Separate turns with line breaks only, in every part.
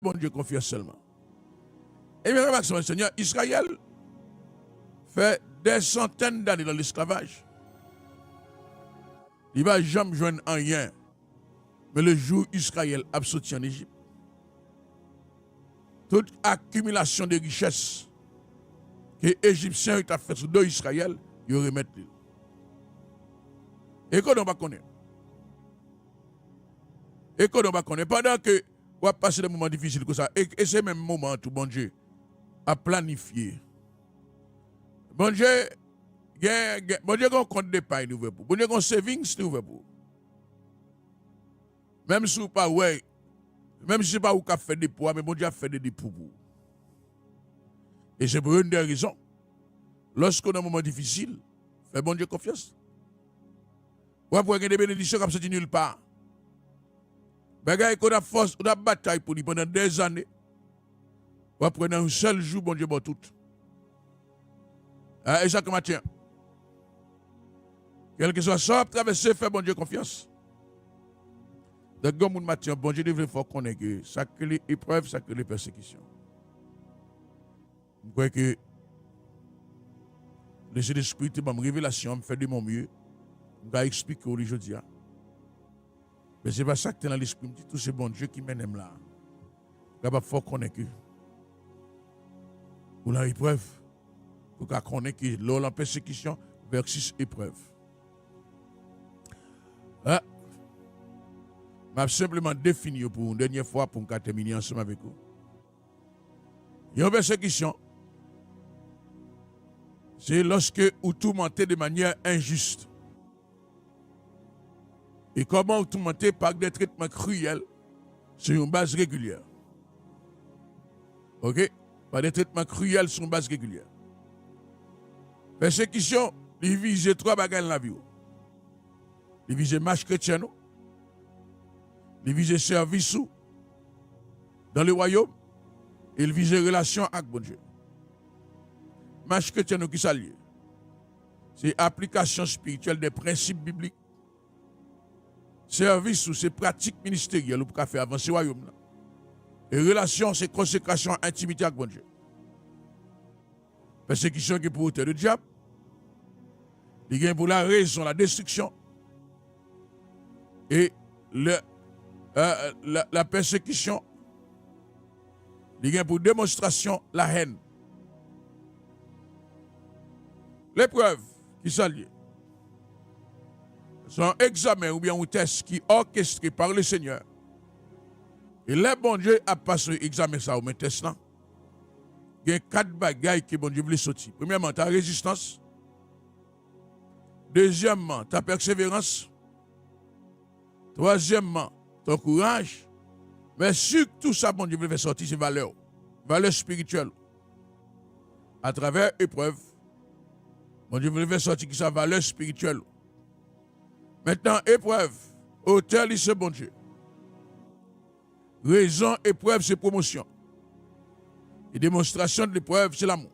bon Dieu confiance seulement. Et bien, remarquez, Seigneur, Israël fait des centaines d'années dans l'esclavage. Il ne va jamais joindre rien. Mais le jour où Israël a sorti en Égypte, toute accumulation de richesses que les Égyptiens ont fait sur deux Israël, ils remettent. Et qu'on ne va pas connaître. Et qu'on ne va pas connaître. Pendant que on va passer des moments difficiles comme ça, et c'est même moment tout bon Dieu à planifier. Bon Dieu, bon Dieu, on compte d'épargne nous pour. Bon Dieu, on savings nous pour. Même si pas ouais, même si pas où qu'a fait des poids, mais bon Dieu a fait des dépôts pour. Et c'est pour une des raisons. Lorsqu'on a un moment difficile, fais bon Dieu confiance. Ou après qu'il y a des bénédictions comme ça nulle part. Bagay qu'on a force, on a bataille pour lui pendant des années. Ou après dans un seul jour, bon Dieu, bon tout. Et ça comme tient. Quel que soit ça, traverser, fais bon Dieu confiance. Donc, comme mon matin, bon Dieu devrait faire connaître que ça que les épreuves, ça que les persécutions. Je crois que laisser l'esprit de ma révélation, me faire de mon mieux, je vais expliquer aujourd'hui. Mais ce n'est pas ça que tu es dans l'esprit, me dit tout c'est bon Dieu qui mène là. Je vais faire connaître que pour la épreuve, pour qu'on connaisse que lors de la persécution, versus épreuve. Ah. Je vais simplement définir pour une dernière fois pour terminer ensemble avec vous. Il y a une persécution. C'est lorsque vous tourmentez de manière injuste. Et comment vous tourmentez par des traitements cruels sur une base régulière. OK? Par des traitements cruels sur une base régulière. Persécution, il vise trois bagages dans la vie. Il vise marche chrétienne. Il vise service dans le royaume. Il vise relation avec bon Dieu. Marche chrétienne qui s'allie. C'est application spirituelle des principes bibliques. Service ou c'est pratique ministérielle pour faire avancer le royaume. Et relation, c'est consécration, intimité avec bon Dieu. Persécution qui est pour le diable. Il est pour la raison, la destruction. Et la persécution, il est pour démonstration, la haine. L'épreuve qui s'allie. C'est un examen ou bien un test qui est orchestré par le Seigneur. Et le bon Dieu a passé l'examen ça ou un test là. Il y a 4 bagailles que bon Dieu voulait sortir. Premièrement, ta résistance. Deuxièmement, ta persévérance. Troisièmement, ton courage. Mais surtout ça, bon Dieu veut faire sortir ses valeurs. Valeurs spirituelles. À travers épreuve. Bon Dieu veut faire sortir sa valeur spirituelle. Maintenant, épreuve. Auteur, c'est bon Dieu. Raison, épreuve, c'est promotion. Et démonstration de l'épreuve, c'est l'amour.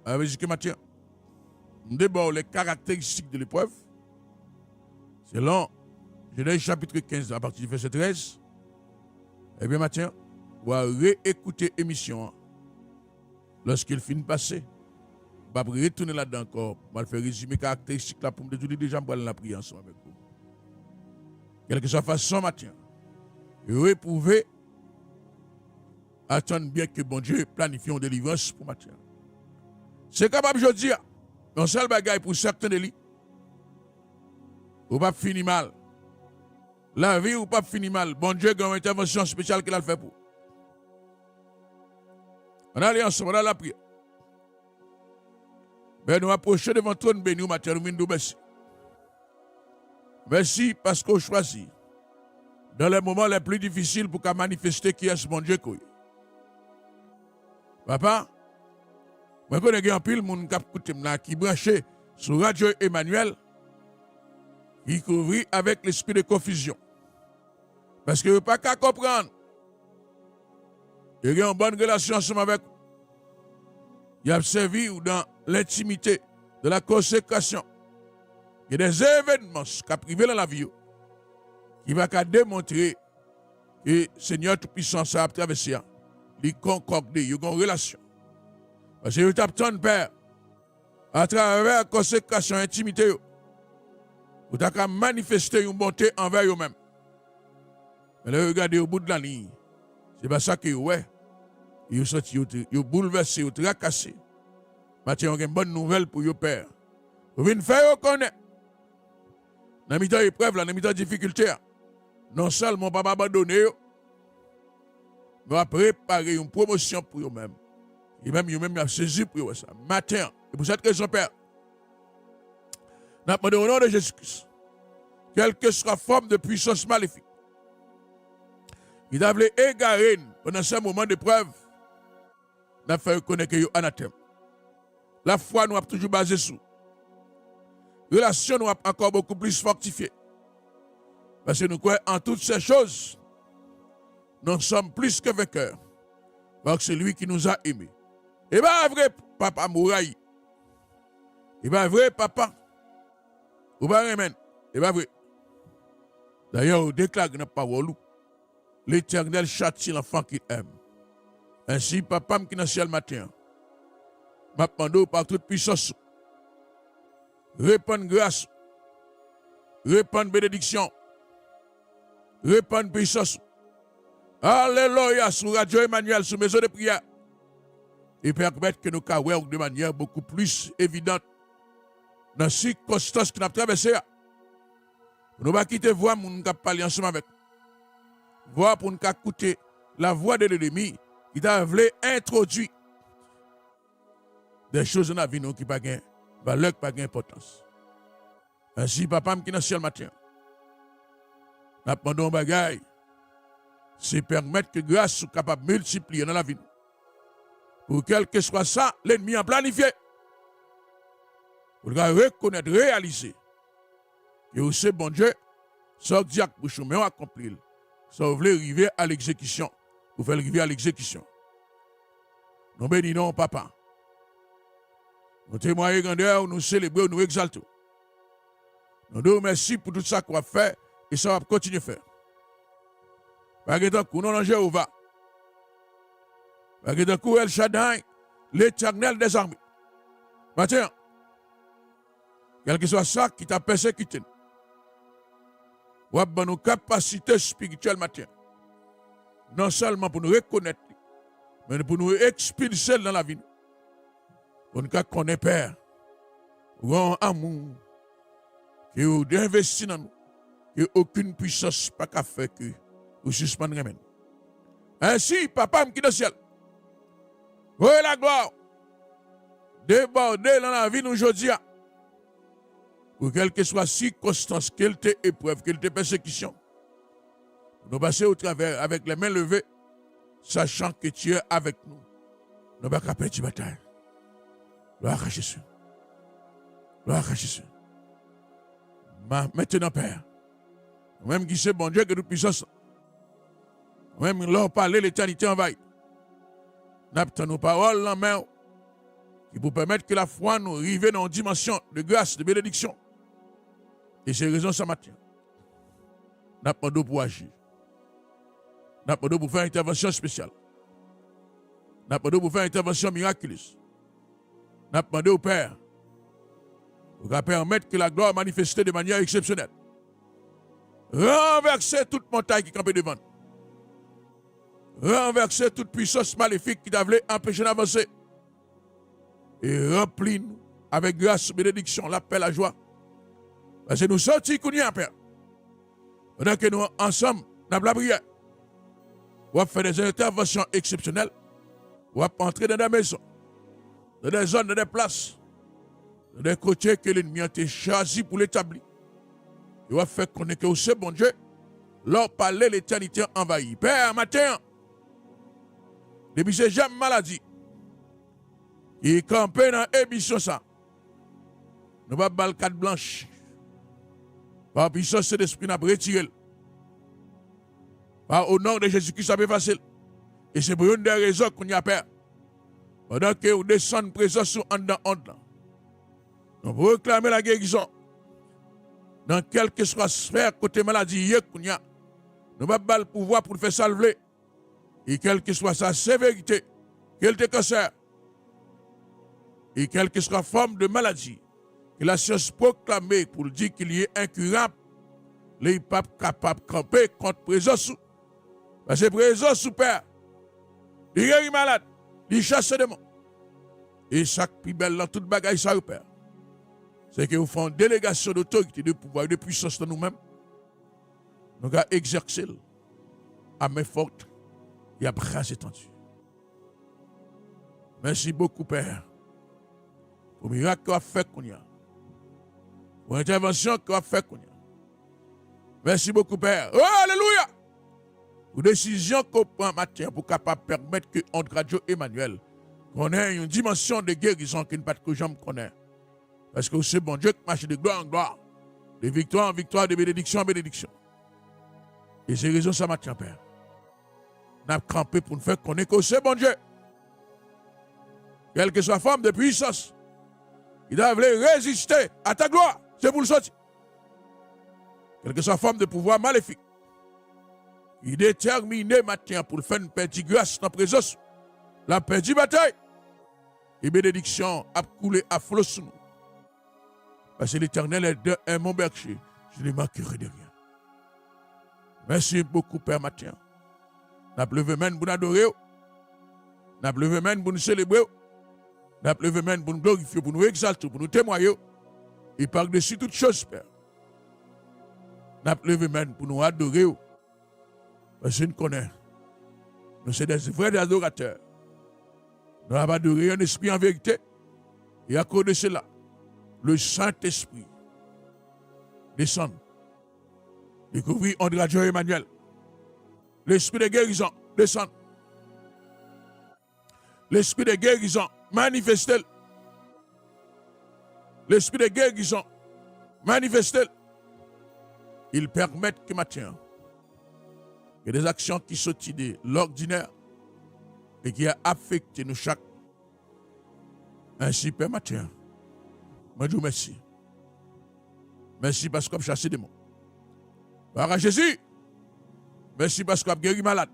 Avec ce matin, d'abord les caractéristiques de l'épreuve. Selon Genèse chapitre 15, à partir du verset 13. Eh bien, matin, on va réécouter l'émission. Lorsqu'il finit de passer, on va retourner là-dedans encore. On va faire résumer les caractéristiques là pour me dire déjà, on va la prière ensemble avec vous. Quelle que soit la façon, matin, éprouver, attendre bien que bon Dieu planifie une délivrance pour matin. C'est capable, je dis, un seul bagaille pour certains délits. Ou pas finir mal. La vie ou pas finir mal. Bon Dieu, il y a une intervention spéciale qu'il a fait pour. On allait ensemble, on a la prière. Mais nous approchons devant ton béni, matin, nous merci. Merci parce qu'on choisit dans les moments les plus difficiles pour qu'à manifester qui est ce bon Dieu. Papa, moi je connais un pile moun qui branché sur Radio Emmanuel qui couvrit avec l'esprit de confusion. Parce que vous pas qu'à comprendre. Il y a une bonne relation ensemble avec vous. Il a servi dans l'intimité de la consécration. Il y a des événements qui ont privé dans la vie. qui va démontrer que Seigneur Tout-Puissant a traversé, il concorde, il y a une relation. Parce que vous t'attendez, Père, à travers la consécration, intimité, vous avez manifesté une bonté envers vous-même. Mais là, regardez au bout de la ligne. C'est pas ça que vous avez. Vous senti, vous bouleversé, vous tracassé. Maintenant, vous avez une bonne nouvelle pour vous, Père. Vous venez faire reconnaître. Dans les temps d'épreuve, dans les temps de difficulté, non seulement pas abandonner, mais préparer une promotion pour vous-même. Et même vous-même, saisi pour vous. Matin, et pour cette raison, Père, nous demandons au nom de Jésus-Christ, quelle que soit la forme de puissance maléfique, il doit égarer pendant ce moment d'épreuve, nous fait reconnaître que vous anathème. La foi nous a toujours basé sur. La relation nous a encore beaucoup plus fortifiée. Parce que nous croyons en toutes ces choses, nous sommes plus que vainqueurs. Parce que c'est lui qui nous a aimés. Et bien, vrai, papa Mouraï. Et bien, vrai, papa. Ou bien, amen. Et bien, vrai. D'ailleurs, on déclare dans la parole, l'Éternel châtie l'enfant qu'il aime. Ainsi, papa qui est dans le ciel matin, m'a demandé par toute puissance, répandre grâce, répandre bénédiction, répandre puissance. Alléluia, sur Radio Emmanuel, sur maison de prière. Et permettre que nous carrières de manière beaucoup plus évidente dans les circonstances que nous avons traversées. Nous ne pas quitter voix pour nous parler ensemble avec. Voix pour nous écouter la voix de l'ennemi qui t'a voulu introduire des choses dans la vie qui n'ont pas de valeur, pas d'importance. Ainsi, papa qui est dans le ciel matin, nous demandons un bagage, c'est permettre que grâce soit capable de multiplier dans la vie. Pour quel que soit ça, l'ennemi a planifié. Pour reconnaître, réaliser que c'est bon Dieu, ça dit pour chemin accomplir, ça veut arriver à l'exécution, pour faire arriver à l'exécution. Nous bénissons papa. Nous témoignons grandeur, nous célébrons, nous exaltons. Nous nous remercions pour tout ça qu'on a fait et ça va continuer à faire. Par exemple, nous avons Jéhovah. Par exemple, El Shaddai, l'Éternel des armées. Maintenant, quel que soit ça qui t'a persécuté, nous avons nos capacités spirituelles maintenant. Non seulement pour nous reconnaître, mais pour nous expulser dans la vie. Pour nous connaître Père, grand amour, qui est investi dans nous, que aucune puissance n'a pas fait que vous suspendre. Ainsi, papa qui est dans le ciel, voyez la gloire, déborder dans la vie aujourd'hui, pour quelle que soit la circonstance, quelle que épreuve, quelle que persécution, nous passer au travers avec les mains levées, sachant que tu es avec nous. Nous ne pouvons pas perdre la bataille. Gloire à Jésus. Gloire à Jésus. Maintenant, Père, même qui c'est bon Dieu que nous puissions, même leur parler, l'éternité envahie. Nous avons nos paroles en main qui pour permettre que la foi nous arrive dans une dimension de grâce, de bénédiction. Et c'est raison ça matin. Nous avons pour agir. Nous avons pour faire une intervention spéciale. Nous avons pour faire une intervention miraculeuse. Nous avons demandé au Père pour permettre que la gloire manifestée de manière exceptionnelle. Renverser toute montagne qui campait devant nous. Renverser toute puissance maléfique qui t'a voulu empêcher d'avancer. Et remplis-nous avec grâce, bénédiction, la paix, la joie. Parce que nous sortis qu'on y a, Père. Pendant que nous, ensemble, nous avons la prière. On va faire des interventions exceptionnelles. On va entrer dans des maisons, dans des zones, dans des places, dans des côtés que l'ennemi a été choisi pour l'établir. Il va faire connaître que c'est bon Dieu, leur parler l'éternité envahie. Père, matin, depuis ces jamais maladie, il campait dans l'émission ça. Nous ne pas carte blanche. Par puissance de l'esprit, nous avons retiré. Par au nom de Jésus-Christ, ça peut facile. Et c'est pour une des raisons qu'on y a peur. Pendant que vous descendez présence sur en dedans, nous réclamer la guérison. dans quelle que soit sphère, côté maladie, nous n'avons pas le pouvoir pour le faire salver. Et quelle que soit sa sévérité, quel te cancer, et quelle que soit la forme de maladie, que la science proclamée pour dire qu'il y est incurable, les papes capables de camper contre présence. Parce que présence, Père, il guérit malade, il chasse des démons. Et chaque plus belle dans toute bagaille, ça, Père, c'est que vous faites une délégation d'autorité, de pouvoir et de puissance dans nous-mêmes. Nous allons exercer à main forte et à bras étendus. Merci beaucoup, Père, pour le miracle qu'on a fait qu'on y a, pour l'intervention qu'on a fait qu'on y a. Merci beaucoup, Père. Oh, alléluia! Pour décision qu'on prend matin pour capable permettre que entre Radio Emmanuel qu'on ait une dimension de guérison qui ne pas que j'aime connaître. Parce que c'est bon Dieu qui marche de gloire en gloire, de victoire en victoire, de bénédiction en bénédiction. Et c'est raison ça matin, Père. Nous avons campé pour nous faire connaître que c'est bon Dieu. Quelle que soit la forme de puissance, il doit résister à ta gloire. C'est pour le sortir. Quelle que soit la forme de pouvoir maléfique, il est déterminé matin pour le faire une petite grâce dans la présence, la petite bataille. Et bénédiction a coulé à flot sous nous. Parce que l'Éternel est mon berger, je ne manquerai de rien. Merci beaucoup, Père matin. Nous avons levé main pour nous adorer. Nous avons levé main pour nous célébrer. Nous avons levé main pour nous glorifier, pour nous exalter, pour nous témoigner. Et par-dessus toutes choses, Père. Nous avons levé main pour nous adorer. Parce que nous connaissons. Nous sommes des vrais adorateurs. Nous avons adoré un esprit en vérité. Et à cause de cela, le Saint-Esprit descend. Découvrir André Radio Emmanuel. L'esprit de guérison descend. L'esprit de guérison manifeste. L'esprit de guérison manifeste. Il permet que matin, il y a des actions qui sortent de l'ordinaire et qui a affecté nous chaque. Ainsi, Père matin, moi je vous remercie. Merci parce qu'on a chassé des mots. Par Jésus, merci parce qu'on a guéri malade.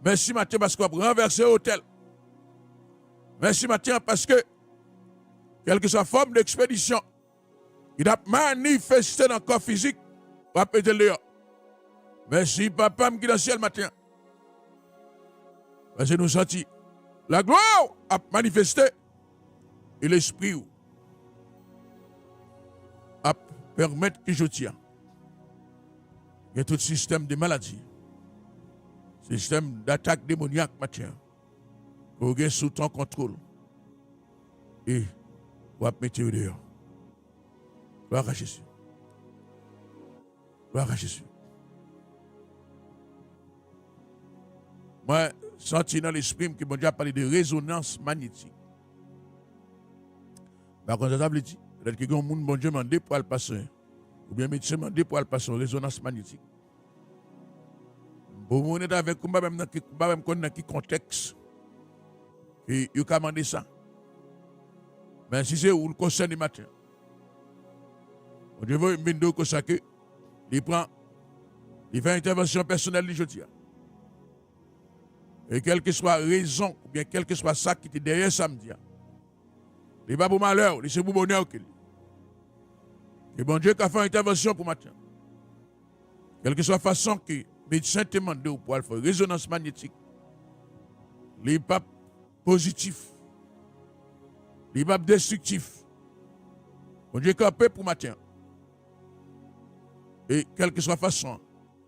Merci Mathieu parce qu'on a renversé l'hôtel. Merci Mathieu parce que, quelle que soit la forme d'expédition, il a manifesté dans le corps physique, on va péter le dehors. Merci Papa qui est dans le ciel matin. Parce que nous sentons la gloire a manifesté et l'esprit a permettre que je tiens. Il y a tout système de maladie, système d'attaque démoniaque matin, qu'on est sous ton contrôle. Et on va mettre dehors. Gloire à Jésus. Gloire à Jésus. Moi, senti dans l'esprit que mon Dieu a parlé de résonance magnétique. Par contre, ça veut dire, peut-être que quelqu'un bon Dieu m'a demandé pour aller passer, ou bien médecin m'a demandé pour aller passer en résonance magnétique. Pour vous, on est avec vous, même dans quel contexte, et vous commandez ça. Mais si c'est où le concerne le matin, Dieu veut une que ça que, il prend, il fait intervention personnelle du jeudi. Et quelle que soit la raison, ou bien quel que soit ça qui était derrière samedi, il n'est pas pour malheur, c'est pour bonheur. Et bon Dieu qui a fait une intervention pour matin. Quelle que soit la façon que le médecin te demande pour faire résonance magnétique, il n'est pas positif, il n'est pas destructif. Bon Dieu qui a fait pour matin. Et quelle que soit la façon,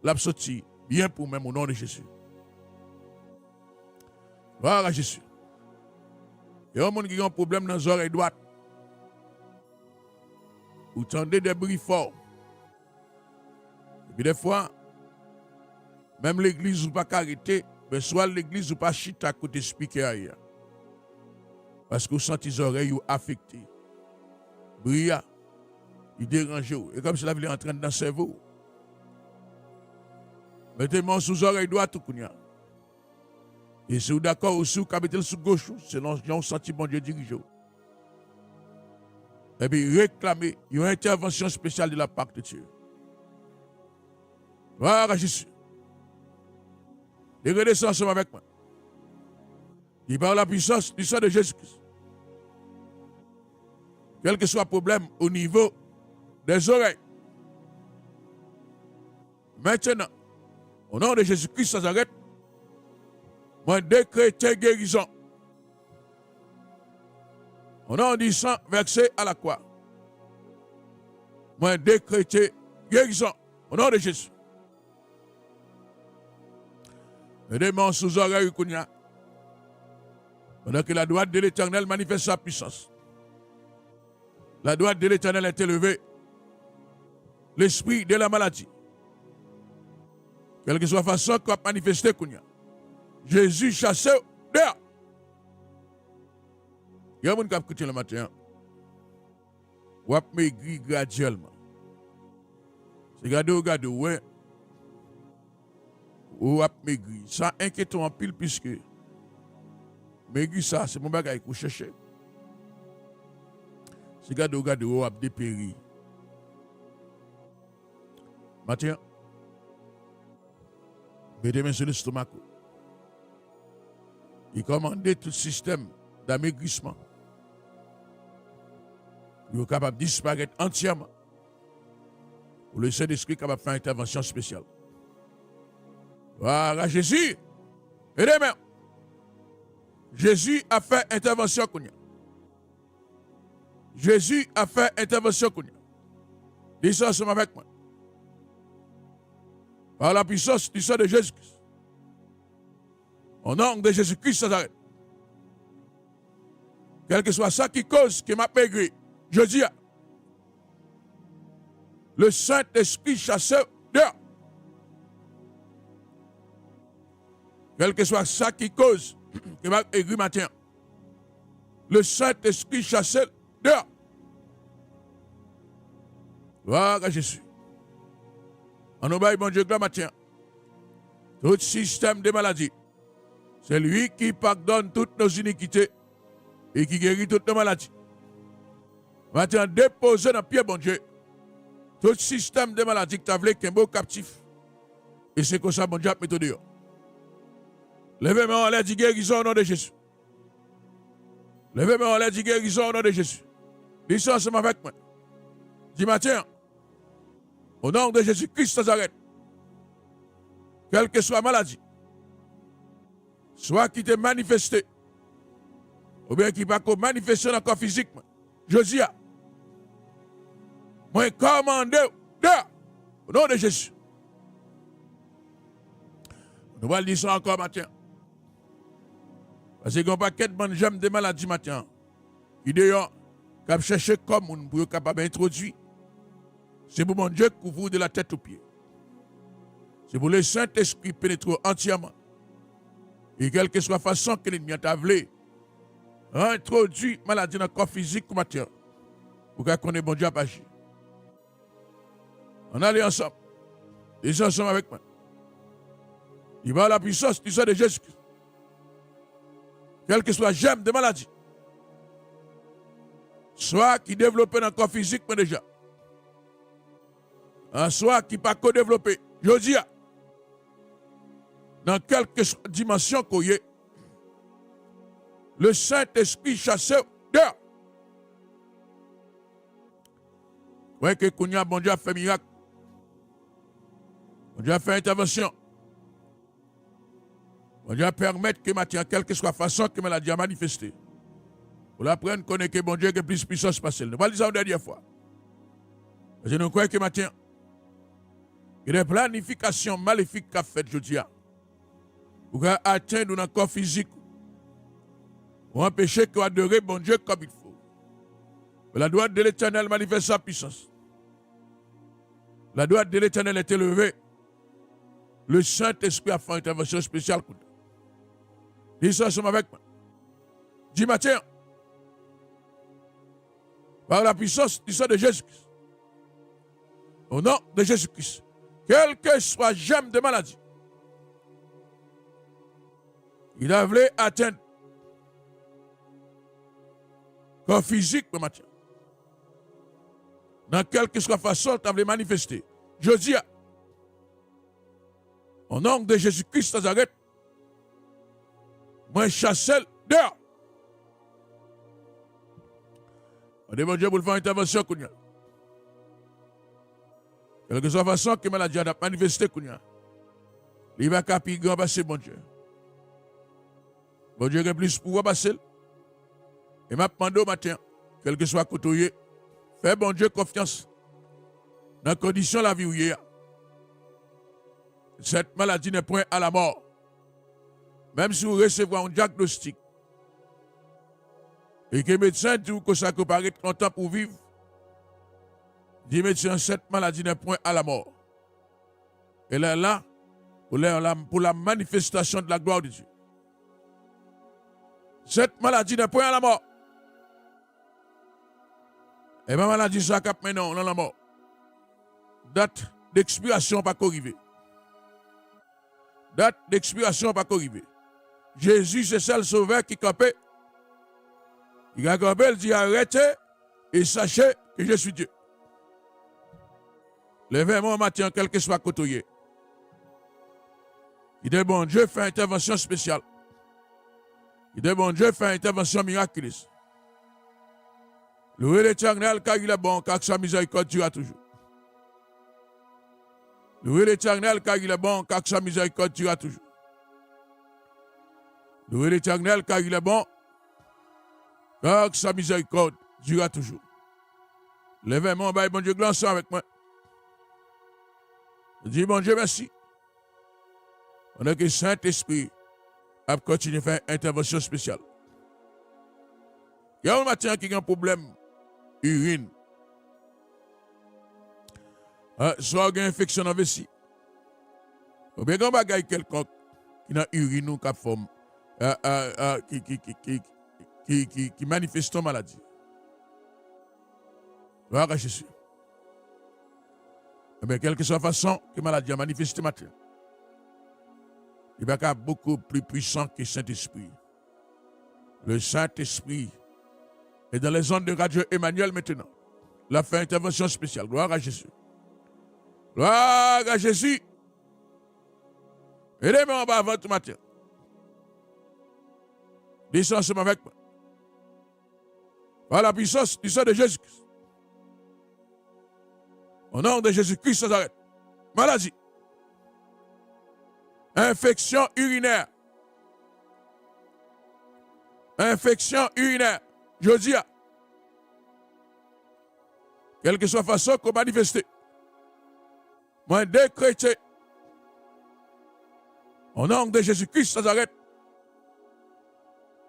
l'absorti bien pour même au nom de Jésus. Voilà Jésus. Il y a un monde qui a un problème dans les oreilles droites. Vous entendez des bruits forts. Et puis des fois, même l'église ou pas arrêter, mais soit l'église ou pas chita à côté speaker ailleurs. Parce que vous sentez les oreilles affectées. Bruit, il dérange. Et comme cela, il est en train dans le cerveau. Mettez-moi sous les oreilles droites tout le monde. Et si vous êtes d'accord aussi, vous mettez sous gauche, selon vous sentez bon Dieu dirige. et puis réclamer une intervention spéciale de la part de Dieu. Gloire à Jésus. Dégradez ça ensemble avec moi. Il par la puissance du sang de Jésus-Christ. Quel que soit le problème au niveau des oreilles. Maintenant, au nom de Jésus-Christ sans arrêt, moi décrète guérison. Au nom du sang versé à la croix. Moi décrète guérison. Au nom de Jésus. Aidez-moi sous oreilles, pendant que la droite de l'Éternel manifeste sa puissance. La droite de l'Éternel est élevée. L'esprit de la maladie. Quelle que soit la façon qu'on a manifesté, Jésus chassé dehors. Il y a des gens qui ont écouté le matin. Ou a maigri graduellement. C'est regardez, ouais. Ou a maigri. Ça inquiète en pile puisque maigri ça, c'est mon bagage qu'on cherche. C'est regardez, ou a dépéri. Matin, mettez main sur l'estomac. Il commande tout le système d'amaigrissement. Il est capable de disparaître entièrement. Pour le Saint-Esprit capable de faire une intervention spéciale. Voilà, Jésus. Et demain, Jésus a fait intervention. Jésus a fait intervention. Dis ça ensemble avec moi. Par la puissance du sang de Jésus-Christ. Au nom de Jésus-Christ sans arrêt. Quel que soit ça qui cause, qui m'a maigri, je dis, le Saint-Esprit chasseur dehors. Quel que soit ça qui cause, qui m'a maigri matin, le Saint-Esprit chasseur dehors. Gloire à Jésus. En obéissant, bon Dieu, gloire matin. Tout système de maladie, c'est lui qui pardonne toutes nos iniquités et qui guérit toutes nos maladies. Maintenant, déposez dans le pied, bon Dieu, tout système de maladie que tu as voulu qu'un beau captif. Et c'est comme ça, bon Dieu, mets-toi dehors. Levez-moi, on l'a dit guérison au nom de Jésus. Levez-moi, on l'a dit guérison au nom de Jésus. Dis ça ensemble avec moi. Dis matin, au nom de Jésus-Christ Nazareth, quelle que soit la maladie, soit qui t'est manifesté, ou bien qui ne va pas manifester dans le corps physique, je dis, moi, commandez, au nom de Jésus. Nous allons dire ça encore matin. Parce qu'il y a un paquet de bonnes gemmes de maladies matin. Qui d'ailleurs, qui a cherché comme pour être capable d'introduire. C'est pour mon Dieu couvrir de la tête aux pieds. C'est pour le Saint-Esprit pénétrer entièrement. Et quelle que soit la façon que l'ennemi a voulu introduire maladie dans le corps physique ou matière. Pour qu'on ait bon Dieu à agir. On allait ensemble. Les ensemble avec moi. Il va à la puissance du sang de Jésus-Christ. Quel que soit le germe de maladie. Soit qui développe dans le corps physique, mais déjà. Soit qui pas co-développé. Je dis, dans quelque dimension qu'on y est, le Saint-Esprit chasseur dehors. Oui, que Kounia, bon Dieu a fait miracle. Bon Dieu a fait intervention. Bon Dieu a permis que matin, quelle que soit la façon que maladie a manifesté. Pour l'apprendre, connaître que bon Dieu a plus puissance passée. Nous allons dire ça une dernière fois. Parce que nous croyons que matin, il y a des planifications maléfiques qu'a faites aujourd'hui. Pour atteindre notre corps physique. Pour empêcher qu'on adore bon Dieu comme il faut. Mais la droite de l'Éternel manifeste sa puissance. La droite de l'Éternel est élevée. Le Saint-Esprit a fait une intervention spéciale. Dis ça ensemble avec moi. Dis matin, par la puissance du sang de Jésus-Christ, au nom de Jésus-Christ, quel que soit germe de maladie, il a voulu atteindre corps physique le matin. dans quelque soit façon, tu as manifester. Je dis, au nom de Jésus-Christ Nazareth, moi chasse dehors. On demande Dieu pour faire une intervention. Quelle que soit la façon que la maladie a manifesté, il va caper grand passer, bon Dieu. Bon Dieu a plus pour passer. Et m'a demandé au matin, quel que soit côté, fais bon Dieu confiance dans la condition de la vie où il y a. Cette maladie n'est point à la mort. Même si vous recevez un diagnostic et que le médecin dit que ça peut paraître content pour vivre, dit médecin, cette maladie n'est point à la mort. Elle est là pour la manifestation de la gloire de Dieu. Cette maladie n'est point à la mort. Et ma maladie, ça cap maintenant, dans la mort. Date d'expiration pas arrivée. Date d'expiration pas arrivée. Jésus, c'est seul sauveur qui campait. Il a campé, il dit arrêtez et sachez que je suis Dieu. Levez-moi matin, quel que soit côté. Il dit bon Dieu fait intervention spéciale. Il dit bon Dieu fait intervention miraculeuse. Louez l'Éternel car il est bon, car sa miséricorde durera toujours. Louez l'Éternel car il est bon, car sa miséricorde durera toujours. Louez l'Éternel car il est bon, car sa miséricorde durera toujours. Levez-moi, bon Dieu, glance avec moi. Je dis bon Dieu, merci. On a que Saint-Esprit a continué à faire une intervention spéciale. Il y a un matin qui a un problème urine. Soit une infection dans la vessie. Ou bien un bagage quelconque qui a urine ou qui forme, qui manifeste une maladie. Gloire à Jésus. Mais quelle que soit la façon que la maladie a manifesté matin, il va être beaucoup plus puissant que le Saint-Esprit. Le Saint-Esprit est dans les ondes de Radio Emmanuel maintenant. Il a fait une intervention spéciale. Gloire à Jésus. Gloire à Jésus. Aidez-moi en bas avant tout matin. Descends ensemble avec moi. Par la puissance du sang de Jésus-Christ. Au nom de Jésus-Christ, ça s'arrête. Maladie. Infection urinaire. Infection urinaire. Je dis, quelle que soit la façon qu'on manifeste, moi décréter, au nom de Jésus-Christ, ça s'arrête.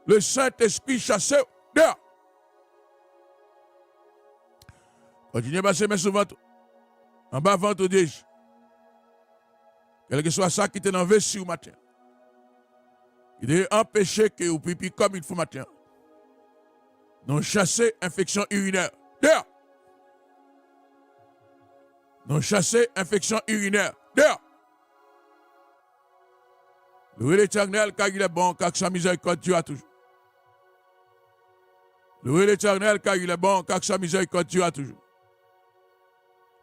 Le Saint-Esprit chassé dehors. Continuez à passer mes souvent. En bas, ventre déjà. Quel que soit ça qui était dans le vessie au matin. Il est empêché que vous pipi comme il faut matin. Non chasser infection urinaire. Dehors. Non chasser infection urinaire. Dehors. Louez l'Éternel car il est bon, car sa miséricorde durera toujours. Louez l'Éternel car il est bon, car sa miséricorde durera toujours.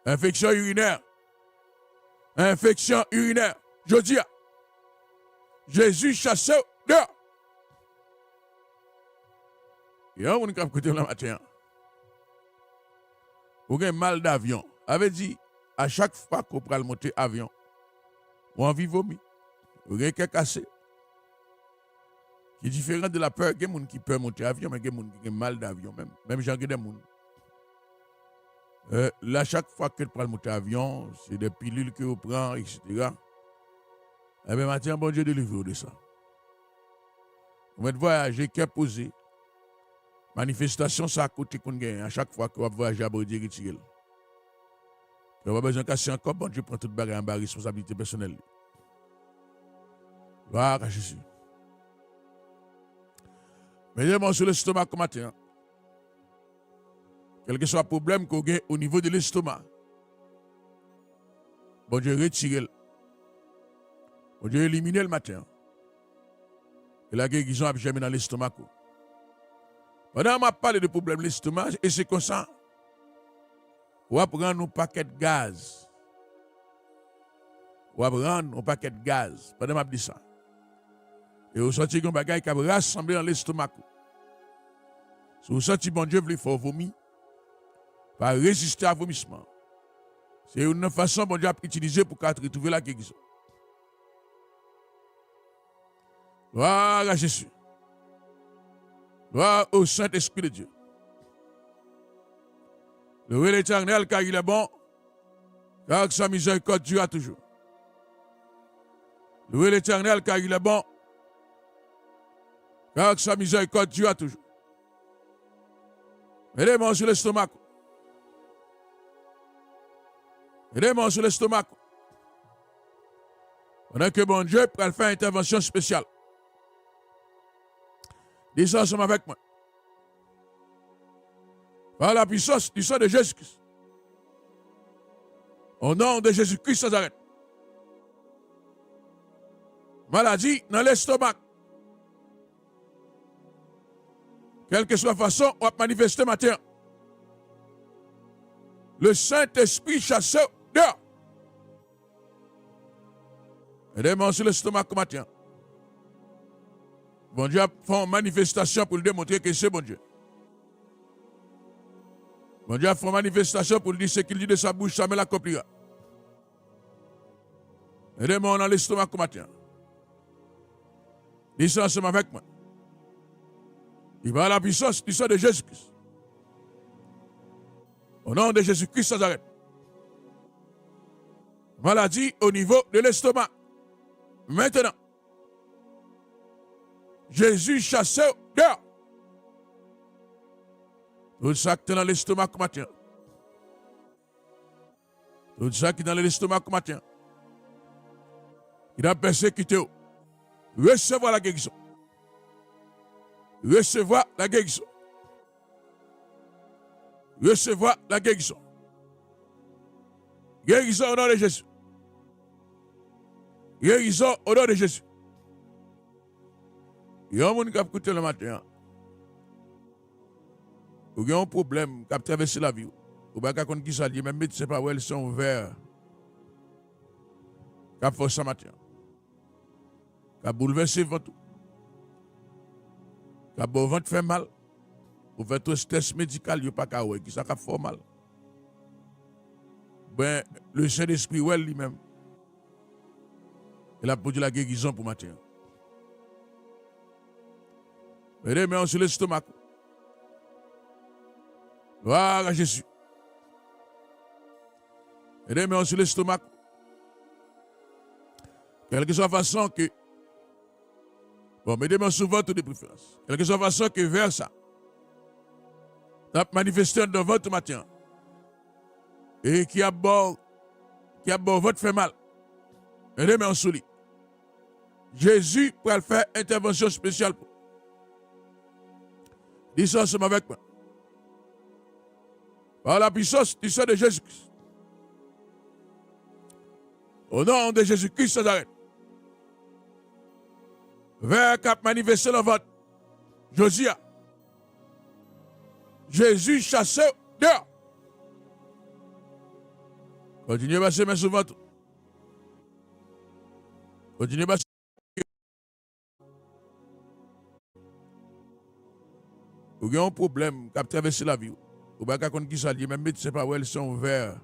Infection urinaire. Infection urinaire. Je dis, Jésus chasse dehors. Il y a un qui a écouté le matin. Vous avez mal d'avion. Avait dit, à chaque fois qu'on prend le monter avion, ou envie vomir, vous avez quelqu'un cassé. Qui est différent de la peur. Il y a des gens qui peuvent monter avion, mais il y a des gens qui ont mal d'avion. Même j'en ai des gens. Là, chaque fois que tu prends le monter avion, c'est des pilules que vous prenez, etc. Eh bien, maintenant, bon Dieu délivre de ça. Vous êtes voyager, qui est posé. Manifestation, ça à côté qu'on gagne à chaque fois que vous voyagez à Bordier retirer. Vous avez besoin de casser encore, bon Dieu prend toute bagarre en bas, responsabilité personnelle. Gloire à Jésus. Mettez-moi sur l'estomac comme matin. Quel que soit le problème qu'on a au niveau de l'estomac. Bon Dieu retire. Bon Dieu élimine le matin. Et la guérison a jamais dans l'estomac. Pendant que je parle de problème de l'estomac, et c'est comme ça. Ou va prendre un paquet de gaz. Ou va prendre un paquet de gaz. Pendant que je dis ça. Et vous sentez un bagage qui a rassemblé dans l'estomac. Si vous sentez bon Dieu, il faut vomir. Pas résister à vomissement. C'est une façon bon Dieu a utilisé pour retrouver la guérison. Gloire à Jésus. Gloire au Saint-Esprit de Dieu. Louez l'Éternel car il est bon, car sa miséricorde dure toujours. Louez l'Éternel car il est bon, car sa miséricorde dure toujours. Mettez-moi sur l'estomac. Mettez-moi sur l'estomac. Pendant que bon Dieu peut faire une intervention spéciale. Dis ça ensemble avec moi. Par la puissance du sang de Jésus-Christ. Au nom de Jésus-Christ sans arrêt. Maladie dans l'estomac. Quelle que soit la façon, on va manifester matin. Le Saint-Esprit chasseur dehors. Aidez-moi sur l'estomac matin. Bon Dieu a fait une manifestation pour lui démontrer que c'est bon Dieu. Bon Dieu a fait une manifestation pour lui dire ce qu'il dit de sa bouche, ça me l'accomplira. Aidez-moi dans l'estomac matin. Dis ça ensemble avec moi. Il va à la puissance du sang de Jésus-Christ. Au nom de Jésus-Christ sans arrêt. Maladie au niveau de l'estomac. Maintenant. Jésus chassé dehors. Tout ça qui est dans l'estomac matin. Tout ça qui est dans l'estomac matin. Il a persécuté. Recevoir la guérison. Recevoir la guérison. Recevoir la guérison. Guérison au nom de Jésus. Guérison au nom de Jésus. Il y a un monde qui a écouté le matin. Il y a un problème qui a traversé la vie. Ou bien qu'on qui ça dit, même médecin pas où elles sont ouverts. Qui a fait ça matin. Qui a bouleversé le ventre. Qui a beau ventre fait mal. Ou fait tout test médical, il n'y a pas qu'à ouais, qui ça a fait mal. Ben, le Saint-Esprit, ouais, lui-même. Il a produit la guérison pour matin. Mettez les mains sur l'estomac. Gloire à Jésus. Mettez les mains sur l'estomac. Quelle que soit la façon que. Bon, mettez les mains sur votre de préférence. Quelle que soit la façon que vers ça. Tu as manifesté dans votre matin. Et qui a beau votre fait mal. Mettez les mains sur lui. Jésus pour faire intervention spéciale. Dis ça ensemble avec moi. Par la puissance du sang de Jésus-Christ. Au nom de Jésus-Christ sans arrêt. Vers cap manifesté dans votre Josia. Jésus chassé dehors. Continuez à passer main sur votre. Continuez à passer. Vous avez un problème qui a traversé la vie. Ou bien qu'on qui ça dit, même médecin pas où elles sont ouverts.